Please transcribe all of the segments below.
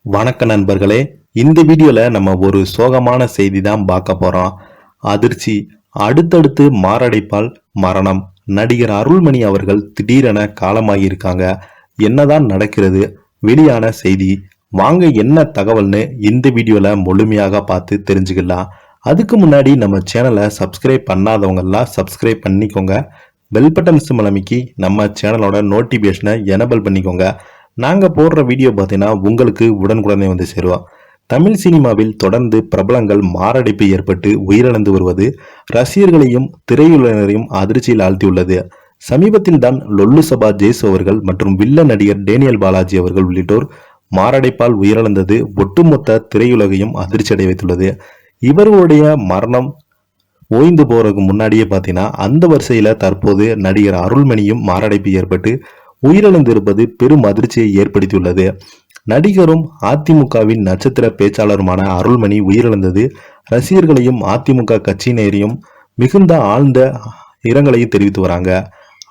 வணக்க நண்பர்களே. இந்த வீடியோல நம்ம ஒரு சோகமான செய்தி தான் பார்க்க போறோம். அதிர்ச்சி. அடுத்தடுத்து மாரடைப்பால் மரணம். நடிகர் அருள்மணி அவர்கள் திடீரென காலமாகியிருக்காங்க. என்னதான் நடக்கிறது? வெளியான செய்தி. வாங்க என்ன தகவல்னு இந்த வீடியோல முழுமையாக பார்த்து தெரிஞ்சுக்கலாம். அதுக்கு முன்னாடி நம்ம சேனலை சப்ஸ்கிரைப் பண்ணாதவங்கெல்லாம் சப்ஸ்கிரைப் பண்ணிக்கோங்க. பெல் பட்டன் சிம்பல் அமைக்கி நம்ம சேனலோட நோட்டிபிகேஷனை எனபிள் பண்ணிக்கோங்க. நாங்கள் போடுற வீடியோ பார்த்தீங்கன்னா உங்களுக்கு உடனுக்குடனே வந்து சேருவோம். தமிழ் சினிமாவில் தொடர்ந்து பிரபலங்கள் மாரடைப்பு ஏற்பட்டு உயிரிழந்து வருவது ரசிகர்களையும் திரையுலகரையும் அதிர்ச்சியில் ஆழ்த்தியுள்ளது. சமீபத்தில் தான் லொல்லு சபா ஜேசு அவர்கள் மற்றும் வில்ல நடிகர் டேனியல் பாலாஜி அவர்கள் உள்ளிட்டோர் மாரடைப்பால் உயிரிழந்தது ஒட்டுமொத்த திரையுலகையும் அதிர்ச்சியடைய வைத்துள்ளது. இவர்களுடைய மரணம் ஓய்ந்து போறதுக்கு முன்னாடியே பார்த்தீங்கன்னா அந்த வரிசையில தற்போது நடிகர் அருள்மணியும் மாரடைப்பு ஏற்பட்டு உயிரிழந்திருப்பது பெரும் அதிர்ச்சியை ஏற்படுத்தியுள்ளது. நடிகரும் அதிமுகவின் நட்சத்திர பேச்சாளருமான அருள்மணி உயிரிழந்தது ரசிகர்களையும் அதிமுக கட்சியினரையும் மிகுந்த ஆழ்ந்த இரங்கலையும் தெரிவித்து வராங்க.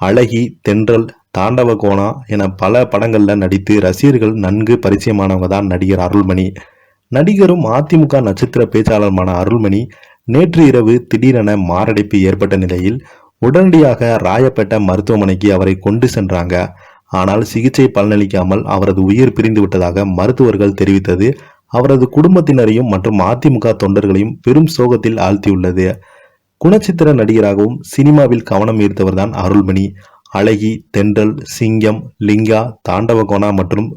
அழகி, தென்றல், தாண்டவ கோணா என பல படங்கள்ல நடித்து ரசிகர்கள் நன்கு பரிச்சயமானவங்க தான் நடிகர் அருள்மணி. நடிகரும் அதிமுக நட்சத்திர பேச்சாளருமான அருள்மணி நேற்று இரவு திடீரென மாரடைப்பு ஏற்பட்ட நிலையில் உடனடியாக ராயப்பேட்டை மருத்துவமனைக்கு அவரை கொண்டு சென்றாங்க. ஆனால் சிகிச்சை பலனளிக்காமல் அவரது உயிர் பிரிந்து விட்டதாக மருத்துவர்கள் தெரிவித்தது அவரது குடும்பத்தினரையும் மற்றும் அதிமுக தொண்டர்களையும் பெரும் சோகத்தில் ஆழ்த்தியுள்ளது. குணச்சித்திர நடிகராகவும் சினிமாவில் கவனம் ஈர்த்தவர் தான் அருள்மணி. அழகி, தென்றல், சிங்கம், லிங்கா, தாண்டவகோணா மற்றும்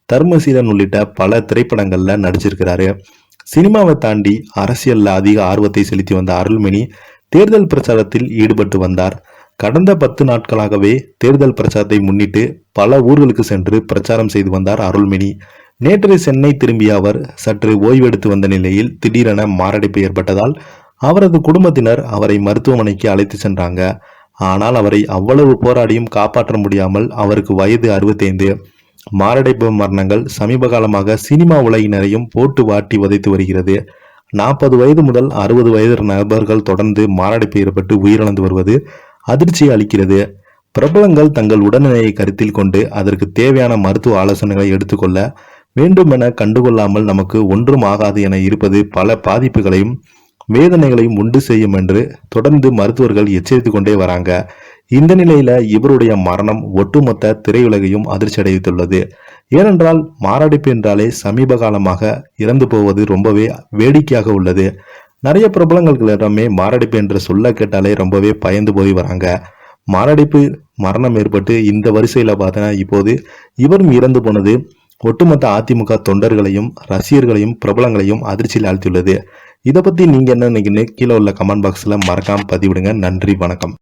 தர்மசீலன் உள்ளிட்ட பல திரைப்படங்கள்ல நடிச்சிருக்கிறாரு. சினிமாவை தாண்டி அரசியல்ல அதிக ஆர்வத்தை செலுத்தி வந்த அருள்மணி தேர்தல் பிரச்சாரத்தில் ஈடுபட்டு வந்தார். கடந்த 10 நாட்களாகவே தேர்தல் பிரச்சாரத்தை முன்னிட்டு பல ஊர்களுக்கு சென்று பிரச்சாரம் செய்து வந்தார் அருள்மணி. நேற்று சென்னை திரும்பிய அவர் சற்று ஓய்வெடுத்து வந்த நிலையில் திடீரென மாரடைப்பு ஏற்பட்டதால் அவரது குடும்பத்தினர் அவரை மருத்துவமனைக்கு அழைத்து சென்றாங்க. ஆனால் அவரை அவ்வளவு போராடியும் காப்பாற்ற முடியாமல் அவருக்கு வயது 65. மாரடைப்பு மரணங்கள் சமீப காலமாக சினிமா உலகினரையும் போட்டு வாட்டி வதைத்து வருகிறது. 40 வயது முதல் 60 வயது நபர்கள் தொடர்ந்து மாரடைப்பு ஏற்பட்டு உயிரிழந்து வருவது அதிர்ச்சியை அளிக்கிறது. பிரபலங்கள் தங்கள் உடல்நிலையை கருத்தில் கொண்டு அதற்கு தேவையான மருத்துவ ஆலோசனைகளை எடுத்துக்கொள்ள வேண்டும் என கண்டுகொள்ளாமல் நமக்கு ஒன்றும் ஆகாது என இருப்பது பல பாதிப்புகளையும் வேதனைகளையும் உண்டு செய்யும் என்று தொடர்ந்து மருத்துவர்கள் எச்சரித்து கொண்டே வராங்க. இந்த நிலையில இவருடைய மரணம் ஒட்டுமொத்த திரையுலகையும் அதிர்ச்சி அடைவித்துள்ளது. ஏனென்றால் மாரடைப்பு என்றாலே சமீப காலமாக இறந்து போவது ரொம்பவே வேடிக்கையாக உள்ளது. நிறைய பிரபலங்களிடமே மாரடைப்பு என்று சொல்ல கேட்டாலே ரொம்பவே பயந்து போய் வராங்க. மாரடைப்பு மரணம் ஏற்பட்டு இந்த வரிசையில பார்த்தா இப்போது இவரும் இறந்து போனது ஒட்டுமொத்த அதிமுக தொண்டர்களையும் ரசிகர்களையும் பிரபலங்களையும் அதிர்ச்சியில் ஆழ்த்தியுள்ளது. இதை பத்தி நீங்க என்ன நினைக்கிறீங்க? கீழே உள்ள கமெண்ட் பாக்ஸ்ல மறக்காம பதிவிடுங்க. நன்றி, வணக்கம்.